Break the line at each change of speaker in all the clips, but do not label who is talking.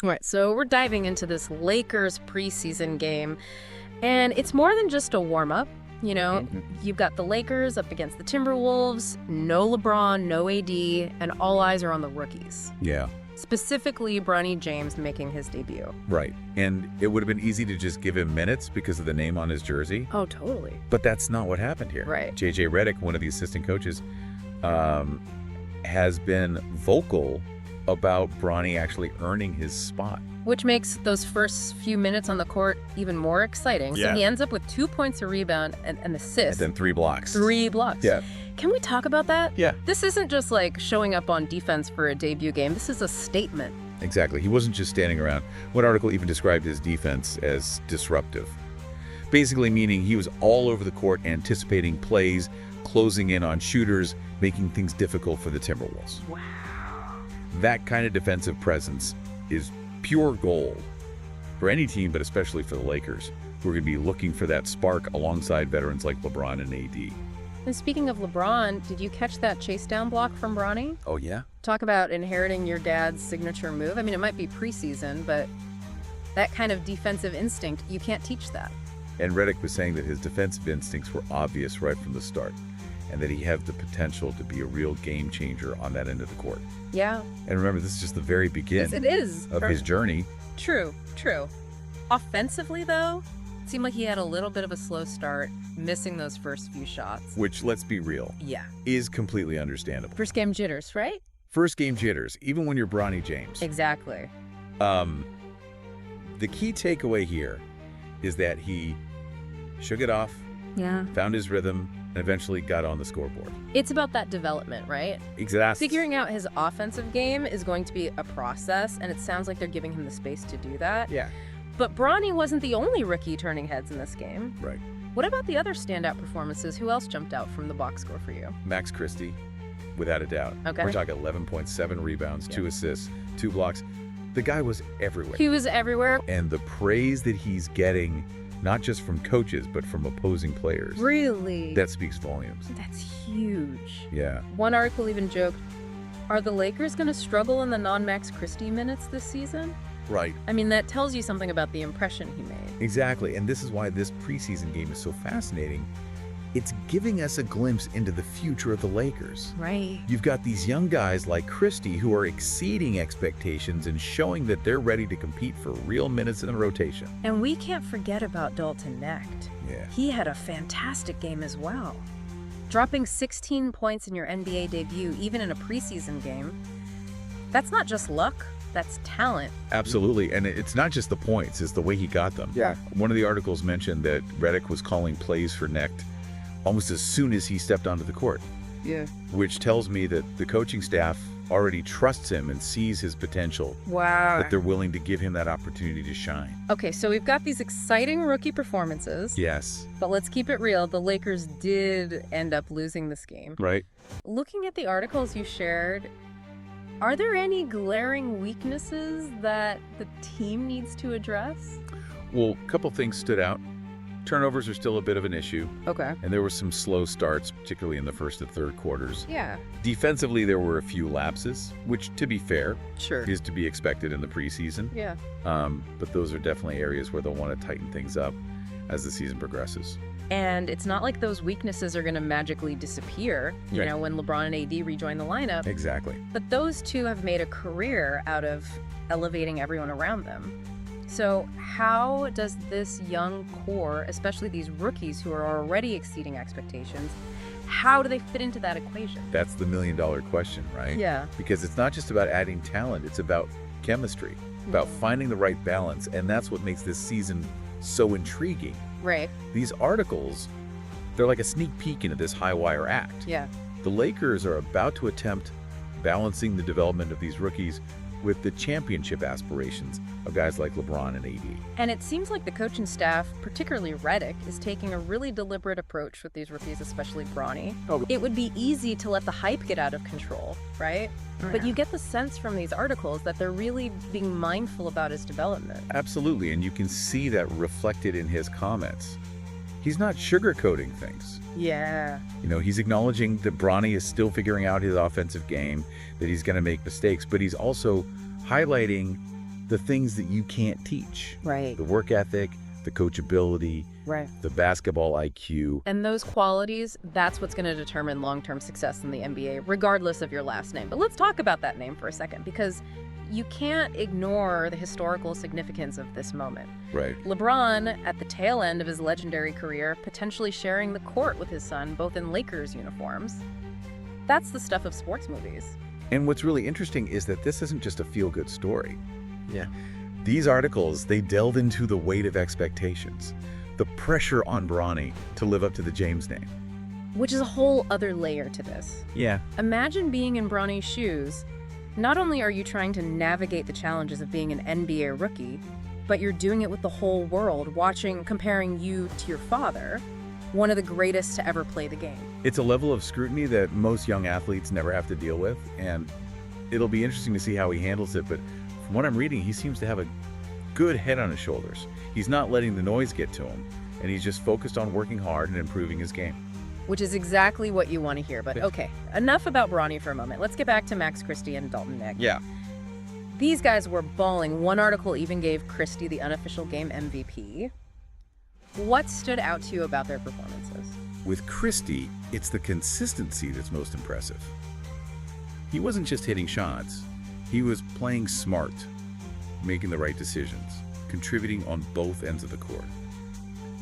All right, so we're diving into this Lakers preseason game, and it's more than just a warm-up. You know, you've got the Lakers up against the Timberwolves, no LeBron, no AD, and all eyes are on the rookies.
Yeah.
Specifically, Bronny James making his debut.
Right. And it would have been easy to just give him minutes because of the name on his jersey.
Oh, totally.
But that's not what happened here.
Right.
J.J. Redick, one of the assistant coaches, has been vocal about Bronny actually earning his spot.
Which makes those first few minutes on the court even more exciting.
Yeah.
So he ends up with 2 points, a rebound, and an assist.
And then 3 blocks.
3 blocks.
Yeah.
Can we talk about that?
Yeah.
This isn't just like showing up on defense for a debut game. This is a statement.
Exactly. He wasn't just standing around. One article even described his defense as disruptive. Basically meaning he was all over the court anticipating plays, closing in on shooters, making things difficult for the Timberwolves.
Wow.
That kind of defensive presence is pure gold for any team, but especially for the Lakers, who are going to be looking for that spark alongside veterans like LeBron and AD.
And speaking of LeBron, did you catch that chase down block from Bronny?
Oh, yeah?
Talk about inheriting your dad's signature move. I mean, it might be preseason, but that kind of defensive instinct, you can't teach that.
And Redick was saying that his defensive instincts were obvious right from the start, and that he had the potential to be a real game changer on that end of the court.
Yeah.
And remember, this is just the very beginning
Yes, it is.
of his journey.
True. Offensively, though, it seemed like he had a little bit of a slow start, missing those first few shots.
Which, let's be real,
Yeah.
is completely understandable.
First game jitters, right?
First game jitters, even when you're Bronny James.
Exactly.
The key takeaway here is that he shook it off,
Yeah.
found his rhythm, and eventually got on the scoreboard.
It's about that development, right?
Exactly.
Figuring out his offensive game is going to be a process, and it sounds like they're giving him the space to do that.
Yeah.
But Bronny wasn't the only rookie turning heads in this game.
Right.
What about the other standout performances? Who else jumped out from the box score for you?
Max Christie, without a doubt.
Okay.
We're talking 11.7 rebounds, 2 assists, 2 blocks. The guy was everywhere.
He was everywhere.
And the praise that he's getting, not just from coaches, but from opposing players,
Really?
that speaks volumes.
That's huge.
Yeah.
One article even joked, are the Lakers going to struggle in the non-Max Christie minutes this season?
Right.
I mean, that tells you something about the impression he made.
Exactly. And this is why this preseason game is so fascinating. It's giving us a glimpse into the future of the Lakers.
Right.
You've got these young guys like Christie who are exceeding expectations and showing that they're ready to compete for real minutes in the rotation.
And we can't forget about Dalton Knecht.
Yeah.
He had a fantastic game as well. Dropping 16 points in your NBA debut, even in a preseason game, that's not just luck, that's talent.
Absolutely. And it's not just the points, it's the way he got them.
Yeah.
One of the articles mentioned that Redick was calling plays for Knecht almost as soon as he stepped onto the court.
Yeah.
Which tells me that the coaching staff already trusts him and sees his potential,
Wow.
that they're willing to give him that opportunity to shine.
Okay, so we've got these exciting rookie performances.
Yes.
But let's keep it real. The Lakers did end up losing this game.
Right?
Looking at the articles you shared, are there any glaring weaknesses that the team needs to address?
Well, a couple things stood out. Turnovers are still a bit of an issue,
Okay.
and there were some slow starts, particularly in the first and third quarters.
Yeah.
Defensively, there were a few lapses, which, to be fair,
Sure.
is to be expected in the preseason.
Yeah.
But those are definitely areas where they'll want to tighten things up as the season progresses.
And it's not like those weaknesses are going to magically disappear, you
Right.
know, when LeBron and AD rejoin the lineup.
Exactly.
But those two have made a career out of elevating everyone around them. So how does this young core, especially these rookies who are already exceeding expectations, how do they fit into that equation?
That's the million-dollar question, right?
Yeah.
Because it's not just about adding talent, it's about chemistry, about finding the right balance, and that's what makes this season so intriguing.
Right.
These articles, they're like a sneak peek into this high-wire act.
Yeah.
The Lakers are about to attempt balancing the development of these rookies with the championship aspirations of guys like LeBron and AD.
And it seems like the coaching staff, particularly Redick, is taking a really deliberate approach with these rookies, especially Bronny.
Oh.
It would be easy to let the hype get out of control, right? But
yeah.
you get the sense from these articles that they're really being mindful about his development.
Absolutely, and you can see that reflected in his comments. He's not sugarcoating things.
Yeah.
You know, he's acknowledging that Bronny is still figuring out his offensive game, that he's going to make mistakes, but he's also highlighting the things that you can't teach.
Right.
The work ethic, the coachability,
Right.
the basketball IQ.
And those qualities, that's what's going to determine long-term success in the NBA, regardless of your last name. But let's talk about that name for a second, because you can't ignore the historical significance of this moment.
Right.
LeBron, at the tail end of his legendary career, potentially sharing the court with his son, both in Lakers uniforms. That's the stuff of sports movies.
And what's really interesting is that this isn't just a feel-good story.
Yeah.
These articles, they delve into the weight of expectations, the pressure on Bronny to live up to the James name.
Which is a whole other layer to this.
Yeah.
Imagine being in Bronny's shoes. Not only are you trying to navigate the challenges of being an NBA rookie, but you're doing it with the whole world, comparing you to your father, one of the greatest to ever play the game.
It's a level of scrutiny that most young athletes never have to deal with, and it'll be interesting to see how he handles it, but from what I'm reading, he seems to have a good head on his shoulders. He's not letting the noise get to him, and he's just focused on working hard and improving his game.
Which is exactly what you want to hear. But okay, enough about Bronny for a moment. Let's get back to Max Christie and Dalton Nick.
Yeah.
These guys were balling. One article even gave Christie the unofficial game MVP. What stood out to you about their performances?
With Christie, it's the consistency that's most impressive. He wasn't just hitting shots. He was playing smart, making the right decisions, contributing on both ends of the court.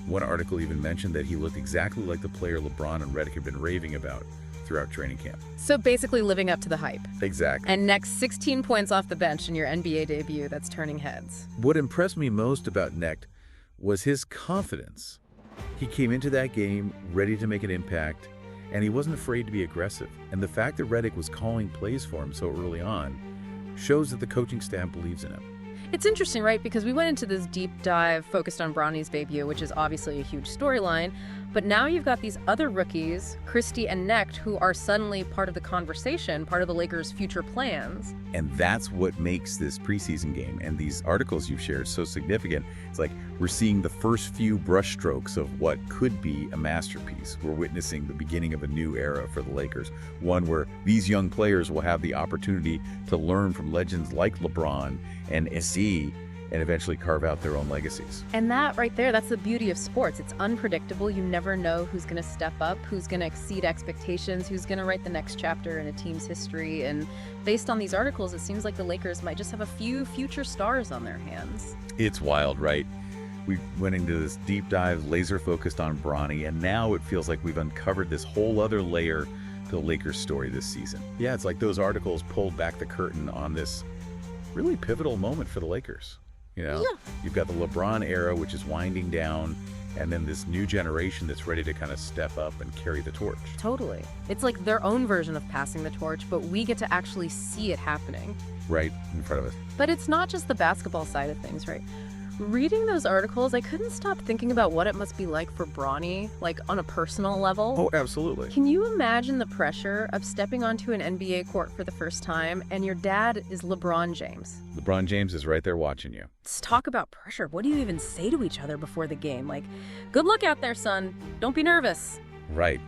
One article even mentioned that he looked exactly like the player LeBron and Redick had been raving about throughout training camp.
So basically living up to the hype.
Exactly.
And next 16 points off the bench in your NBA debut, that's turning heads.
What impressed me most about Necht was his confidence. He came into that game ready to make an impact, and he wasn't afraid to be aggressive. And the fact that Redick was calling plays for him so early on shows that the coaching staff believes in him.
It's interesting, right? Because we went into this deep dive focused on Bronny's debut, which is obviously a huge storyline. But now you've got these other rookies, Christie and Necht, who are suddenly part of the conversation, part of the Lakers' future plans.
And that's what makes this preseason game and these articles you've shared so significant. It's like we're seeing the first few brushstrokes of what could be a masterpiece. We're witnessing the beginning of a new era for the Lakers, one where these young players will have the opportunity to learn from legends like LeBron and SE and eventually carve out their own legacies.
And that right there, that's the beauty of sports. It's unpredictable. You never know who's going to step up, who's going to exceed expectations, who's going to write the next chapter in a team's history. And based on these articles, it seems like the Lakers might just have a few future stars on their hands.
It's wild, right? We went into this deep dive, laser focused on Bronny, and now it feels like we've uncovered this whole other layer to the Lakers story this season. Yeah, it's like those articles pulled back the curtain on this really pivotal moment for the Lakers. You know, You've got the LeBron era, which is winding down, and then this new generation that's ready to kind of step up and carry the torch.
Totally. It's like their own version of passing the torch, but we get to actually see it happening.
Right in front of us.
But it's not just the basketball side of things, right? Reading those articles, I couldn't stop thinking about what it must be like for Bronny, like on a personal level.
Oh, absolutely.
Can you imagine the pressure of stepping onto an NBA court for the first time and your dad is LeBron James?
LeBron James is right there watching you.
Let's talk about pressure. What do you even say to each other before the game? Like, good luck out there, son. Don't be nervous.
Right.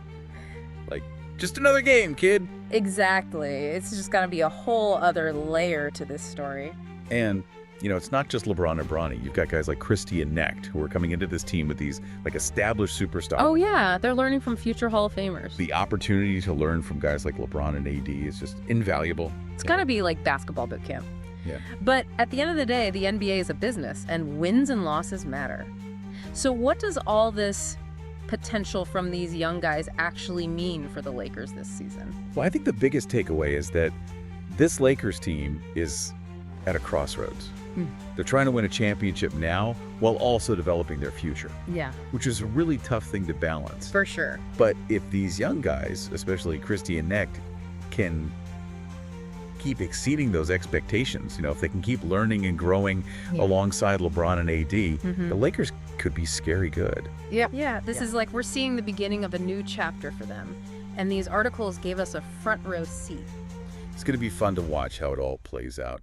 Like, just another game, kid.
Exactly. It's just going to be a whole other layer to this story.
And you know, it's not just LeBron or Bronny. You've got guys like Christie and Necht who are coming into this team with these like established superstars.
Oh yeah, they're learning from future Hall of Famers.
The opportunity to learn from guys like LeBron and AD is just invaluable.
It's gotta be like basketball boot camp.
Yeah.
But at the end of the day, the NBA is a business and wins and losses matter. So what does all this potential from these young guys actually mean for the Lakers this season?
Well, I think the biggest takeaway is that this Lakers team is at a crossroads. They're trying to win a championship now while also developing their future,
Yeah,
which is a really tough thing to balance.
for sure.
But if these young guys, especially Christie and Necht, can keep exceeding those expectations, you know, if they can keep learning and growing alongside LeBron and AD, the Lakers could be scary good.
Yeah, this is like we're seeing the beginning of a new chapter for them. And these articles gave us a front row seat.
It's going to be fun to watch how it all plays out.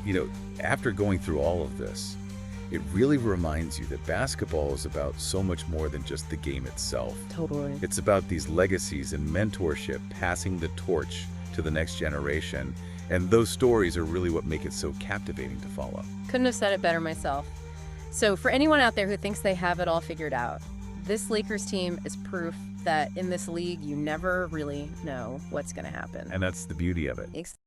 You know, after going through all of this, it really reminds you that basketball is about so much more than just the game itself.
Totally.
It's about these legacies and mentorship, passing the torch to the next generation, And those stories are really what make it so captivating to follow.
Couldn't have said it better myself. So for anyone out there who thinks they have it all figured out, this Lakers team is proof that in this league, you never really know what's going to happen.
And that's the beauty of it.